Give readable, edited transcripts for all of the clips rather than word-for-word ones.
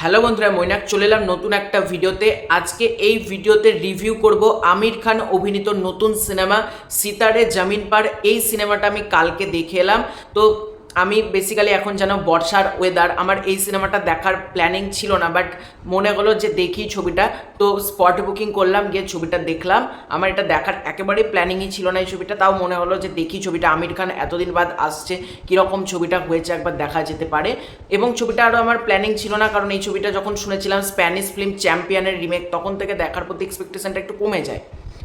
Hello বন্ধুরা, মৈনাক চলে এলাম নতুন একটা ভিডিওতে। আজকে এই ভিডিওতে রিভিউ করব আমির খান অভিনীত নতুন সিনেমা সিতারে জামিন পার। এই সিনেমাটা আমি কালকে দেখে এলাম। তো আমি বেসিক্যালি এখন যেন বর্ষার ওয়েদার, আমার এই সিনেমাটা দেখার প্ল্যানিং ছিল না, বাট মনে হলো যে দেখি ছবিটা। তো স্পট বুকিং করলাম, গিয়ে ছবিটা দেখলাম। আমার এটা দেখার একেবারেই প্ল্যানিংই ছিল না এই ছবিটা, তাও মনে হলো যে দেখি ছবিটা। আমির খান এতদিন বাদ আসছে, কীরকম ছবিটা হয়েছে একবার দেখা যেতে পারে। এবং ছবিটা আরও আমার প্ল্যানিং ছিল না, কারণ এই ছবিটা যখন শুনেছিলাম স্প্যানিশ ফিল্ম চ্যাম্পিয়নের রিমেক, তখন থেকে দেখার প্রতি এক্সপেকটেশনটা একটু কমে যায়।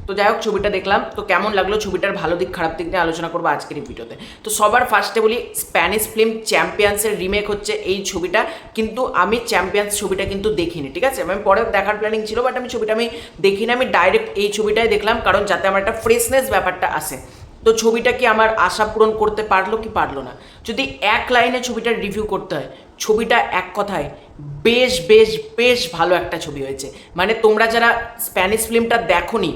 তো যাই হোক, ছবিটা দেখলাম। তো কেমন লাগলো, ছবিটার ভালো দিক খারাপ দিক নিয়ে আলোচনা করবো আজকের এই ভিডিওতে। তো সবার ফার্স্টে বলি, স্প্যানিশ ফিল্ম চ্যাম্পিয়ন্সের রিমেক হচ্ছে এই ছবিটা, কিন্তু আমি চ্যাম্পিয়ন্স ছবিটা কিন্তু দেখিনি, ঠিক আছে। আমি পরে দেখার প্ল্যানিং ছিল, বাট আমি ছবিটা দেখিনি। আমি ডাইরেক্ট এই ছবিটাই দেখলাম, কারণ যাতে আমার একটা ফ্রেশনেস ব্যাপারটা আসে। তো ছবিটা কি আমার আশা পূরণ করতে পারলো কি পারলো না? যদি এক লাইনে ছবিটার রিভিউ করতে হয়, ছবিটা এক কথায় বেশ বেশ বেশ ভালো একটা ছবি হয়েছে। মানে তোমরা যারা স্প্যানিশ ফিল্মটা দেখোনি,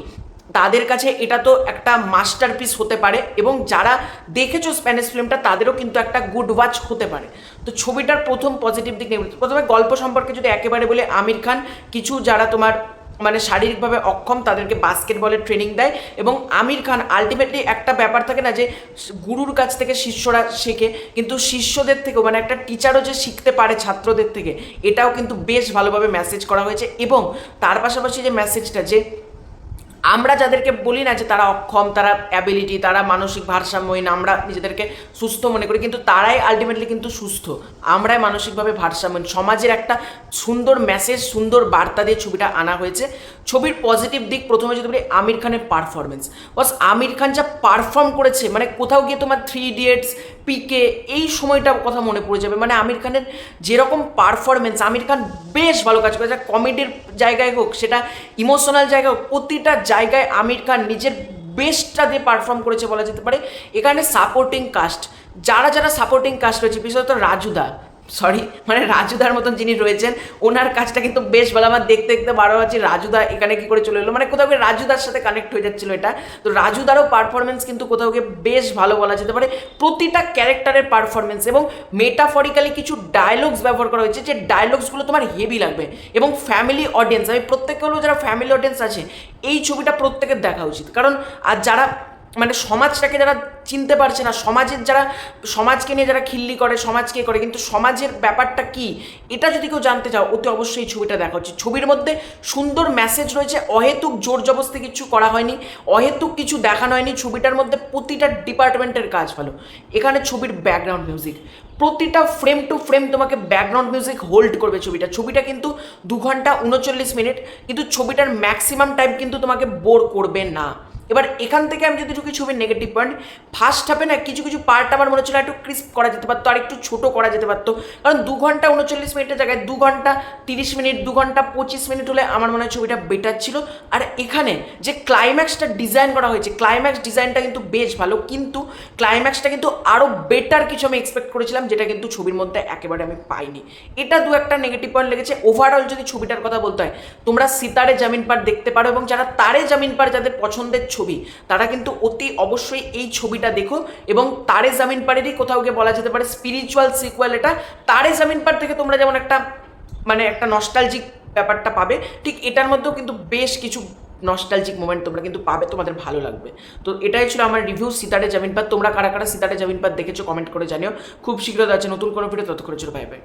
তাদের কাছে এটা তো একটা মাস্টারপিস হতে পারে, এবং যারা দেখেছো স্প্যানিশ ফিল্মটা তাদেরও কিন্তু একটা গুড ওয়াচ হতে পারে। তো ছবিটার প্রথম পজিটিভ দিক নেই। প্রথমে গল্প সম্পর্কে যদি একেবারে বলে, আমির খান কিছু যারা তোমার মানে শারীরিকভাবে অক্ষম তাদেরকে বাস্কেটবলের ট্রেনিং দেয়, এবং আমির খান আলটিমেটলি একটা ব্যাপার থাকে না যে গুরুর কাছ থেকে শিষ্যরা শেখে, কিন্তু শিষ্যদের থেকেও মানে একটা টিচারও যে শিখতে পারে ছাত্রদের থেকে, এটাও কিন্তু বেশ ভালোভাবে মেসেজ করা হয়েছে। এবং তার পাশাপাশি যে মেসেজটা, যে আমরা যাদেরকে বলি না যে তারা অক্ষম, তারা অ্যাবিলিটি, তারা মানসিক ভারসাম্যহীন, আমরা নিজেদেরকে সুস্থ মনে করি, কিন্তু তারাই আলটিমেটলি কিন্তু সুস্থ, আমরাই মানসিকভাবে ভারসাম্যহীন। সমাজের একটা সুন্দর মেসেজ, সুন্দর বার্তা দিয়ে ছবিটা আনা হয়েছে। ছবির পজিটিভ দিক প্রথমে যদি বলি, আমির খানের পারফরমেন্স। বস, আমির খান যা পারফর্ম করেছে, মানে কোথাও গিয়ে তোমার 3 ইডিয়টস, পিকে, এই সময়টা কথা মনে পড়ে যাবে। মানে আমির খানের যেরকম পারফরমেন্স, আমির খান বেশ ভালো কাজ করেছে। কমেডির জায়গায় হোক, সেটা ইমোশনাল জায়গায় হোক, প্রতিটা জায়গায় আমির খান নিজের বেস্টটা দিয়ে পারফর্ম করেছে বলা যেতে পারে। এখানে সাপোর্টিং কাস্ট, যারা যারা সাপোর্টিং কাস্ট রয়েছে, বিশেষত রাজুদার মতন যিনি রয়েছেন, ওনার কাজটা কিন্তু বেশ ভালো। আমার দেখতে দেখতে বারো আছে রাজুদা এখানে কি করে চলে এলো, মানে কোথাও গিয়ে রাজুদার সাথে কানেক্ট হয়ে যাচ্ছিলো এটা। তো রাজুদারও পারফরমেন্স কিন্তু কোথাও গিয়ে বেশ ভালো বলা যেতে পারে। প্রতিটা ক্যারেক্টারের পারফরমেন্স, এবং মেটাফরিক্যালি কিছু ডায়লগস ব্যবহার করা হয়েছে, যে ডায়লগসগুলো তোমার হেভি লাগবে। এবং ফ্যামিলি অডিয়েন্স, আমি প্রত্যেককে বলবো যারা ফ্যামিলি অডিয়েন্স আছে, এই ছবিটা প্রত্যেকের দেখা উচিত। কারণ আর যারা মানে সমাজটাকে যারা চিনতে পারছে না, সমাজকে নিয়ে যারা খিল্লি করে, সমাজকে করে, কিন্তু সমাজের ব্যাপারটা কি এটা যদি কেউ জানতে চাও, অতি অবশ্যই ছবিটা দেখা উচিত। ছবির মধ্যে সুন্দর মেসেজ রয়েছে, অহেতুক জোর জবরদস্তি কিছু করা হয়নি, অহেতুক কিছু দেখানো হয়নি। ছবিটার মধ্যে প্রতিটা ডিপার্টমেন্টের কাজ ভালো। এখানে ছবির ব্যাকগ্রাউন্ড মিউজিক, প্রতিটা ফ্রেম টু ফ্রেম তোমাকে ব্যাকগ্রাউন্ড মিউজিক হোল্ড করবে ছবিটা কিন্তু 2 ঘন্টা 39 মিনিট, কিন্তু ছবিটার ম্যাক্সিমাম টাইম কিন্তু তোমাকে বোর করবে না। এবার এখান থেকে আমি যদি ঢুকি ছবির নেগেটিভ পয়েন্ট, ফার্স্ট হাফে না কিছু কিছু পার্ট আমার মনে হচ্ছিল একটু ক্রিস্প করা যেতে পারতো, আর একটু ছোটো করা যেতে পারতো। কারণ 2 ঘন্টা 39 মিনিটের জায়গায় 2 ঘন্টা 30 মিনিট, 2 ঘন্টা 25 মিনিট হলে আমার মনে হয় ছবিটা বেটার ছিল। আর এখানে যে ক্লাইম্যাক্সটা ডিজাইন করা হয়েছে, ক্লাইম্যাক্স ডিজাইনটা কিন্তু বেশ ভালো, কিন্তু ক্লাইম্যাক্সটা কিন্তু আরও বেটার কিছু আমি এক্সপেক্ট করেছিলাম, যেটা কিন্তু ছবির মধ্যে একেবারে আমি পাইনি। এটা একটা নেগেটিভ পয়েন্ট লেগেছে। ওভারঅল যদি ছবিটার কথা বলতে হয়, তোমরা সিতারে জামিন পার দেখতে পারো, এবং যারা তারে জামিন পার যাদের পছন্দের ছবি, তারা কিন্তু অতি অবশ্যই এই ছবিটা দেখো। এবং তারে জামিন পারেরই কোথাও গিয়ে বলা যেতে পারে স্পিরিচুয়াল সিকুয়েল এটা। তারে জামিন পার থেকে তোমরা যেমন একটা নস্টালজিক ব্যাপারটা পাবে, ঠিক এটার মধ্যেও কিন্তু বেশ কিছু নস্টালজিক মোমেন্ট তোমরা কিন্তু পাবে, তোমাদের ভালো লাগবে। তো এটাই ছিল আমার রিভিউ সিতারে জামিন পার। তোমরা কারা কারা সিতারে জামিন পার দেখেছো কমেন্ট করে জানিও। খুব শীঘ্রই আছে নতুন কোনো ভিডিও, ততক্ষণ ছিল বাই বাই।